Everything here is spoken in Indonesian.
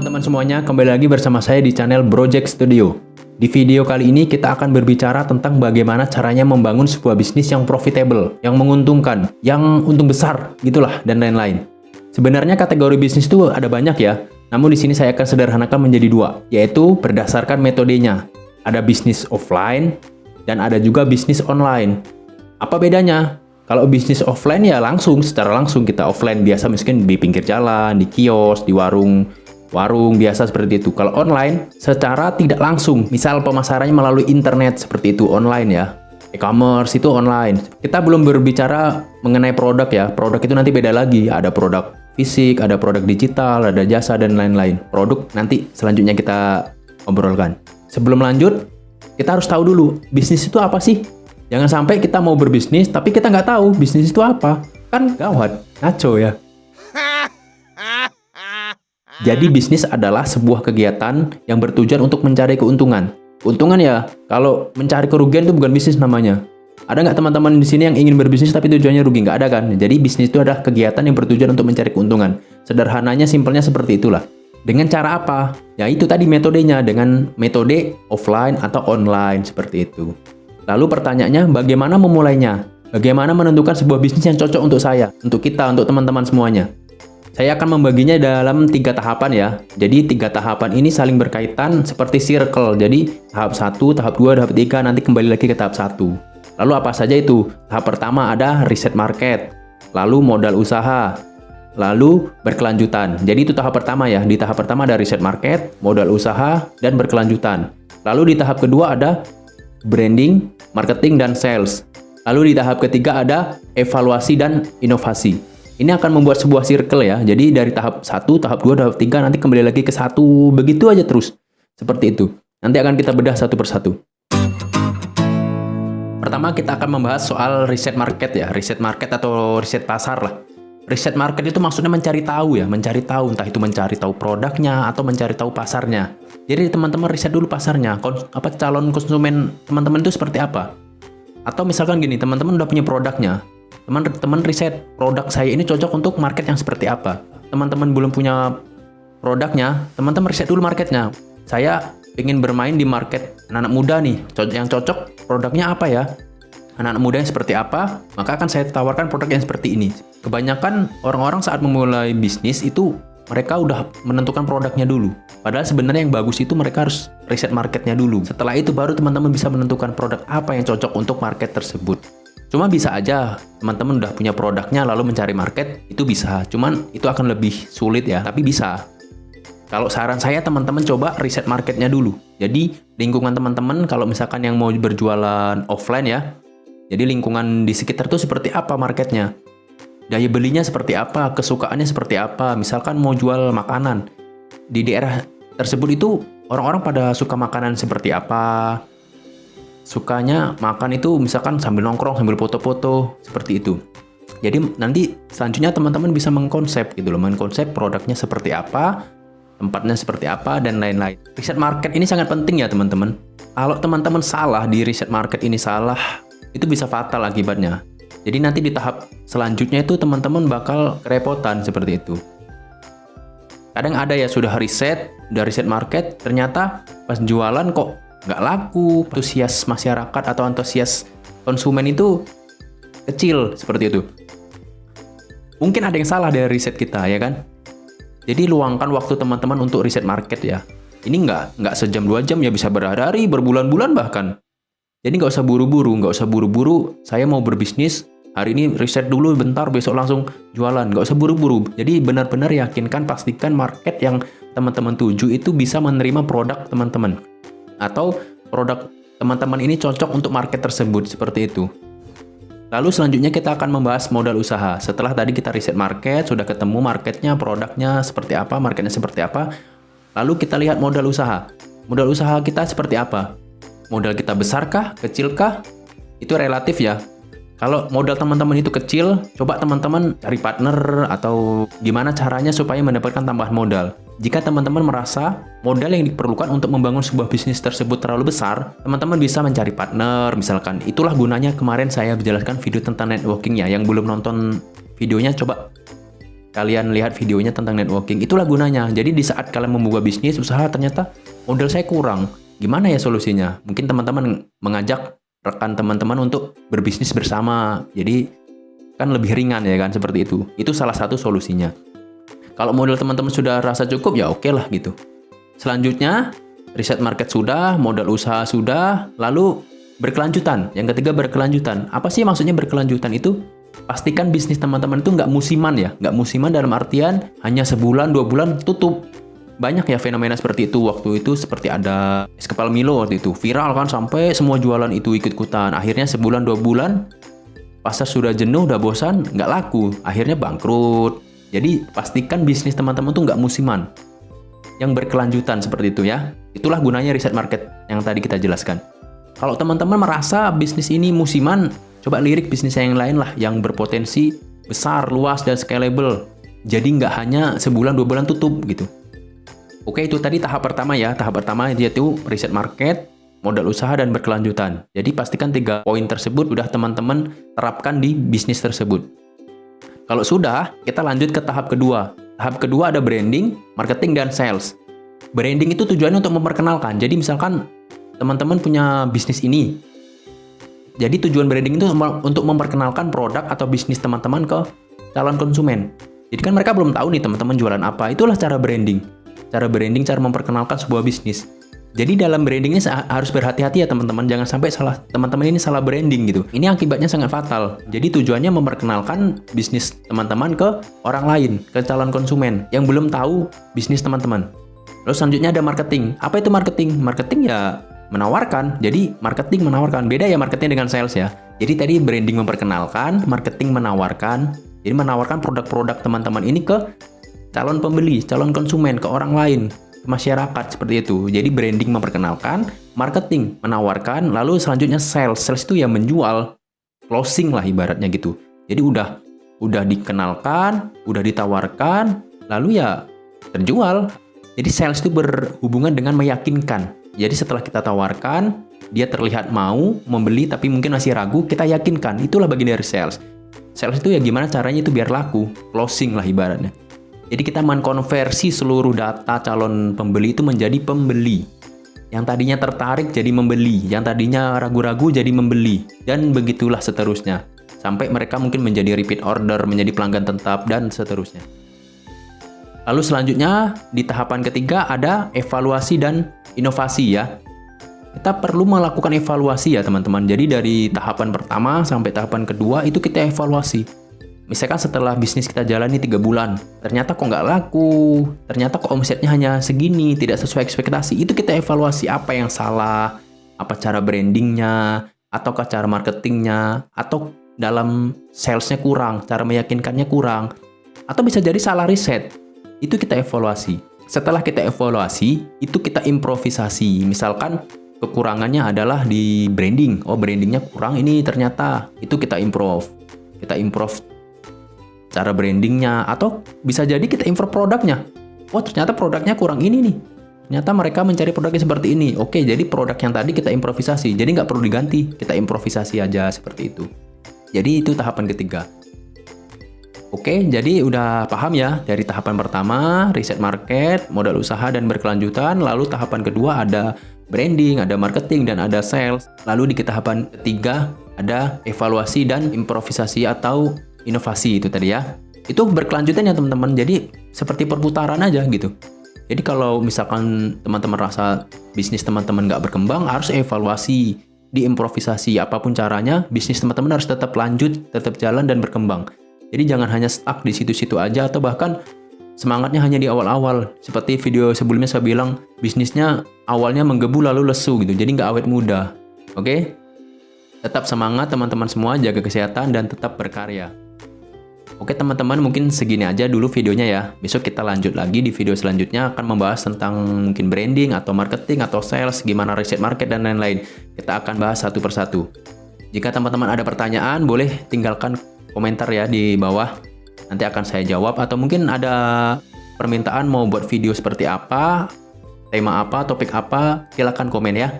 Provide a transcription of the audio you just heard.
teman-teman semuanya, kembali lagi bersama saya di channel Project Studio. Di video kali ini kita akan berbicara tentang bagaimana caranya membangun sebuah bisnis yang profitable, yang menguntungkan, yang untung besar, gitulah, dan lain-lain. Sebenarnya kategori bisnis itu ada banyak ya, namun di sini saya akan sederhanakan menjadi dua, yaitu berdasarkan metodenya. Ada bisnis offline, dan ada juga bisnis online. Apa bedanya? Kalau bisnis offline ya secara langsung kita offline biasa mungkin di pinggir jalan, di kios, di warung biasa seperti itu. Kalau online secara tidak langsung, misal pemasarannya melalui internet seperti itu online ya. E-commerce itu online. Kita belum berbicara mengenai produk ya. Produk itu nanti beda lagi. Ada produk fisik, ada produk digital, ada jasa dan lain-lain. Produk nanti selanjutnya kita obrolkan. Sebelum lanjut, kita harus tahu dulu bisnis itu apa sih? Jangan sampai kita mau berbisnis, tapi kita nggak tahu bisnis itu apa. Kan gawat, ngaco ya. Jadi bisnis adalah sebuah kegiatan yang bertujuan untuk mencari keuntungan. Keuntungan ya, kalau mencari kerugian itu bukan bisnis namanya. Ada nggak teman-teman di sini yang ingin berbisnis tapi tujuannya rugi? Nggak ada kan? Jadi bisnis itu adalah kegiatan yang bertujuan untuk mencari keuntungan. Sederhananya, simpelnya seperti itulah. Dengan cara apa? Ya itu tadi metodenya, dengan metode offline atau online seperti itu. Lalu pertanyaannya, bagaimana memulainya? Bagaimana menentukan sebuah bisnis yang cocok untuk saya, untuk kita, untuk teman-teman semuanya? Saya akan membaginya dalam 3 tahapan ya. Jadi 3 tahapan ini saling berkaitan seperti circle. Jadi tahap 1, tahap 2, tahap 3, nanti kembali lagi ke tahap 1. Lalu apa saja itu? Tahap pertama ada riset market, lalu modal usaha, lalu berkelanjutan. Jadi itu tahap pertama ya. Di tahap pertama ada riset market, modal usaha, dan berkelanjutan. Lalu di tahap kedua ada branding, marketing, dan sales. Lalu di tahap ketiga ada evaluasi dan inovasi. Ini akan membuat sebuah circle ya. Jadi dari tahap 1, tahap 2, tahap 3 nanti kembali lagi ke 1. Begitu aja terus. Seperti itu. Nanti akan kita bedah satu persatu. Pertama kita akan membahas soal riset market ya. Riset market atau riset pasar lah. Riset market itu maksudnya mencari tahu ya. Mencari tahu, entah itu mencari tahu produknya atau mencari tahu pasarnya. Jadi teman-teman riset dulu pasarnya. Calon konsumen teman-teman itu seperti apa. Atau misalkan gini, teman-teman udah punya produknya. Teman-teman riset, produk saya ini cocok untuk market yang seperti apa. Teman-teman belum punya produknya, teman-teman riset dulu marketnya. Saya ingin bermain di market anak-anak muda nih, yang cocok produknya apa ya? Anak-anak muda yang seperti apa? Maka akan saya tawarkan produk yang seperti ini. Kebanyakan orang-orang saat memulai bisnis itu mereka udah menentukan produknya dulu. Padahal sebenarnya yang bagus itu mereka harus riset marketnya dulu. Setelah itu baru teman-teman bisa menentukan produk apa yang cocok untuk market tersebut. Cuma bisa aja teman-teman udah punya produknya lalu mencari market, itu bisa. Cuman itu akan lebih sulit ya, tapi bisa. Kalau saran saya teman-teman coba riset marketnya dulu. Jadi lingkungan teman-teman kalau misalkan yang mau berjualan offline ya, jadi lingkungan di sekitar itu seperti apa marketnya. Daya belinya seperti apa, kesukaannya seperti apa. Misalkan mau jual makanan, di daerah tersebut itu orang-orang pada suka makanan seperti apa. Sukanya makan itu misalkan sambil nongkrong, sambil foto-foto, seperti itu. Jadi nanti selanjutnya teman-teman bisa mengkonsep gitu loh, mengkonsep produknya seperti apa, tempatnya seperti apa, dan lain-lain. Riset market ini sangat penting ya teman-teman. Kalau teman-teman salah di riset market ini salah, itu bisa fatal akibatnya. Jadi nanti di tahap selanjutnya itu teman-teman bakal kerepotan seperti itu. Kadang ada ya sudah riset market, ternyata pas jualan kok nggak laku, antusias masyarakat atau antusias konsumen itu kecil seperti itu. Mungkin ada yang salah dari riset kita ya kan. Jadi luangkan waktu teman-teman untuk riset market ya. Ini nggak sejam 2 jam ya, bisa berhari-hari, berbulan-bulan bahkan. Jadi nggak usah buru-buru. Saya mau berbisnis, hari ini riset dulu bentar, besok langsung jualan. Nggak usah buru-buru. Jadi benar-benar yakinkan, pastikan market yang teman-teman tuju itu bisa menerima produk teman-teman. Atau produk teman-teman ini cocok untuk market tersebut, seperti itu. Lalu selanjutnya kita akan membahas modal usaha. Setelah tadi kita riset market, sudah ketemu marketnya, produknya seperti apa, marketnya seperti apa. Lalu kita lihat modal usaha. Modal usaha kita seperti apa? Modal kita besarkah, kecilkah? Itu relatif ya. Kalau modal teman-teman itu kecil, coba teman-teman cari partner atau gimana caranya supaya mendapatkan tambahan modal. Jika teman-teman merasa modal yang diperlukan untuk membangun sebuah bisnis tersebut terlalu besar, teman-teman bisa mencari partner misalkan. Itulah gunanya kemarin saya menjelaskan video tentang networking ya. Yang belum nonton videonya coba kalian lihat videonya tentang networking. Itulah gunanya. Jadi di saat kalian membuka bisnis, usaha, ternyata modal saya kurang. Gimana ya solusinya? Mungkin teman-teman mengajak rekan teman-teman untuk berbisnis bersama. Jadi kan lebih ringan ya kan, seperti itu. Itu salah satu solusinya. Kalau modal teman-teman sudah rasa cukup, ya oke lah gitu. Selanjutnya, riset market sudah, modal usaha sudah, lalu berkelanjutan. Yang ketiga, berkelanjutan. Apa sih maksudnya berkelanjutan itu? Pastikan bisnis teman-teman itu nggak musiman ya. Nggak musiman dalam artian hanya sebulan, 2 bulan tutup. Banyak ya fenomena seperti itu. Waktu itu seperti ada es kepal Milo waktu itu. Viral kan, sampai semua jualan itu ikut-ikutan. Akhirnya sebulan, 2 bulan, pasar sudah jenuh, udah bosan, nggak laku. Akhirnya bangkrut. Jadi pastikan bisnis teman-teman tuh nggak musiman. Yang berkelanjutan seperti itu ya. Itulah gunanya riset market yang tadi kita jelaskan. Kalau teman-teman merasa bisnis ini musiman, coba lirik bisnis yang lain lah yang berpotensi besar, luas, dan scalable. Jadi nggak hanya sebulan, 2 bulan tutup gitu. Oke, itu tadi tahap pertama ya. Tahap pertama yaitu riset market, modal usaha, dan berkelanjutan. Jadi pastikan 3 poin tersebut udah teman-teman terapkan di bisnis tersebut. Kalau sudah, kita lanjut ke tahap kedua. Tahap kedua ada branding, marketing, dan sales. Branding itu tujuannya untuk memperkenalkan. Jadi misalkan teman-teman punya bisnis ini. Jadi tujuan branding itu untuk memperkenalkan produk atau bisnis teman-teman ke calon konsumen. Jadi kan mereka belum tahu nih teman-teman jualan apa. Itulah cara branding. Cara branding, cara memperkenalkan sebuah bisnis. Jadi dalam brandingnya harus berhati-hati ya teman-teman. Jangan sampai teman-teman ini salah branding gitu. Ini akibatnya sangat fatal. Jadi tujuannya memperkenalkan bisnis teman-teman ke orang lain, ke calon konsumen yang belum tahu bisnis teman-teman. Lalu selanjutnya ada marketing. Apa itu marketing? Marketing ya menawarkan. Jadi marketing menawarkan. Beda ya marketing dengan sales ya. Jadi tadi branding memperkenalkan, marketing menawarkan. Jadi menawarkan produk-produk teman-teman ini ke calon pembeli, calon konsumen, ke orang lain, ke masyarakat, seperti itu. Jadi branding memperkenalkan, marketing menawarkan, lalu selanjutnya sales. Sales itu ya menjual, closing lah ibaratnya gitu. Jadi udah dikenalkan, udah ditawarkan, lalu ya terjual. Jadi sales itu berhubungan dengan meyakinkan. Jadi setelah kita tawarkan, dia terlihat mau membeli tapi mungkin masih ragu, kita yakinkan. Itulah bagian dari sales. Sales itu ya gimana caranya itu biar laku, closing lah ibaratnya. Jadi kita mengkonversi seluruh data calon pembeli itu menjadi pembeli. Yang tadinya tertarik jadi membeli, yang tadinya ragu-ragu jadi membeli, dan begitulah seterusnya. Sampai mereka mungkin menjadi repeat order, menjadi pelanggan tetap, dan seterusnya. Lalu selanjutnya di tahapan ketiga ada evaluasi dan inovasi ya. Kita perlu melakukan evaluasi ya teman-teman. Jadi dari tahapan pertama sampai tahapan kedua itu kita evaluasi. Misalkan setelah bisnis kita jalani 3 bulan, ternyata kok nggak laku, ternyata kok omsetnya hanya segini, tidak sesuai ekspektasi. Itu kita evaluasi apa yang salah, apa cara brandingnya, ataukah cara marketingnya, atau dalam salesnya kurang, cara meyakinkannya kurang, atau bisa jadi salah riset. Itu kita evaluasi. Setelah kita evaluasi, itu kita improvisasi. Misalkan kekurangannya adalah di branding. Oh, brandingnya kurang ini ternyata. Itu kita improve. Kita improve cara brandingnya, atau bisa jadi kita improve produknya. Oh, ternyata produknya kurang ini nih. Ternyata mereka mencari produknya seperti ini. Oke, jadi produk yang tadi kita improvisasi. Jadi nggak perlu diganti, kita improvisasi aja seperti itu. Jadi itu tahapan ketiga. Oke, jadi udah paham ya dari tahapan pertama, riset market, modal usaha, dan berkelanjutan. Lalu tahapan kedua ada branding, ada marketing, dan ada sales. Lalu di tahapan ketiga ada evaluasi dan improvisasi atau inovasi itu tadi ya. Itu berkelanjutan ya teman-teman. Jadi seperti perputaran aja gitu. Jadi kalau misalkan teman-teman rasa bisnis teman-teman nggak berkembang, harus evaluasi, diimprovisasi. Apapun caranya, bisnis teman-teman harus tetap lanjut, tetap jalan dan berkembang. Jadi jangan hanya stuck di situ-situ aja, atau bahkan semangatnya hanya di awal-awal. Seperti video sebelumnya saya bilang, bisnisnya awalnya menggebu lalu lesu gitu. Jadi nggak awet muda. Oke? Tetap semangat teman-teman semua, jaga kesehatan dan tetap berkarya. Oke teman-teman, mungkin segini aja dulu videonya ya. Besok kita lanjut lagi di video selanjutnya, akan membahas tentang mungkin branding atau marketing atau sales, gimana riset market dan lain-lain. Kita akan bahas satu persatu. Jika teman-teman ada pertanyaan, boleh tinggalkan komentar ya di bawah. Nanti akan saya jawab, atau mungkin ada permintaan mau buat video seperti apa, tema apa, topik apa, silakan komen ya.